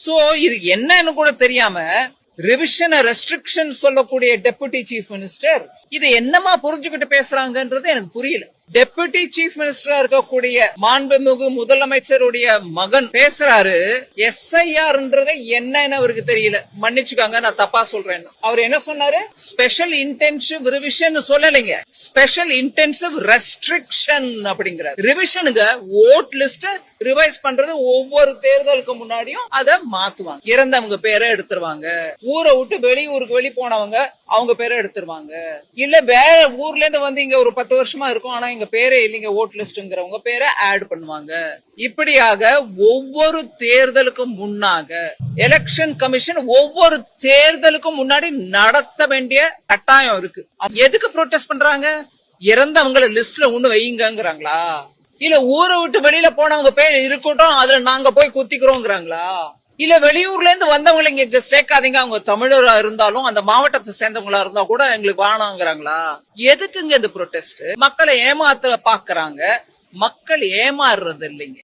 So இது என்னன்னு கூட தெரியாம ரிவிஷன் ரெஸ்ட்ரிக்ஷன் சொல்லக்கூடிய டெபுட்டி சீஃப் மினிஸ்டர் இது என்னமா புரிஞ்சுக்கிட்டு பேசுறாங்கன்றது எனக்கு புரியல. டெபுட்டி சீஃப் மினிஸ்டரா இருக்கக்கூடிய மாண்புமிகு முதலமைச்சருடைய மகன் பேசுறாரு, SIRன்றதை என்னன்னு அவருக்கு தெரியல. மன்னிச்சுக்காங்க, நான் தப்பா சொல்றேன். அவர் என்ன சொன்னாரு? ஸ்பெஷல் இன்டென்சிவ் ரிவிஷன் சொல்லலைங்க, ஸ்பெஷல் இன்டென்சிவ் ரெஸ்ட்ரிக்ஷன் அப்படிங்கிறார். ரிவிஷனுங்க ஓட் லிஸ்ட் ரிவைஸ் பண்றது, ஒவ்வொரு தேர்தலுக்கு முன்னாடியும் அதை மாத்துவாங்க. இறந்தவங்க பேரை எடுத்துருவாங்க, ஊரை விட்டு வெளியூருக்கு போனவங்க அவங்க பேரை எடுத்துருவாங்க, இல்ல வேற ஊர்ல இருந்து வந்து இங்க ஒரு 10 வருஷமா இருக்கும் ஆனா எங்க பேரே இல்லைங்க ஓட் லிஸ்ட்ங்கிறவங்க பேரை ஆட் பண்ணுவாங்க. இப்படியாக ஒவ்வொரு தேர்தலுக்கும் முன்னாக எலெக்ஷன் கமிஷன் ஒவ்வொரு தேர்தலுக்கும் முன்னாடி நடத்த வேண்டிய கட்டாயம் இருக்கு. எதுக்கு ப்ரொடெஸ்ட் பண்றாங்க? இறந்தவங்களை லிஸ்ட்ல ஒண்ணு வைங்கிறாங்களா, இல்ல ஊரை விட்டு வெளியில போனவங்க பேர் இருக்கட்டும் அதுல நாங்க போய் குத்திக்கிறோங்கிறாங்களா, இல்ல வெளியூர்ல இருந்து வந்தவங்களை இங்க சேர்க்காதீங்க அவங்க தமிழரா இருந்தாலும் அந்த மாவட்டத்தை சேர்ந்தவங்களா இருந்தா கூட எங்களுக்கு வானாங்கிறாங்களா? எதுக்குங்க இந்த ப்ரொடெஸ்ட்? மக்களை ஏமாத்த பாக்குறாங்க, மக்கள் ஏமாறுறது இல்லைங்க.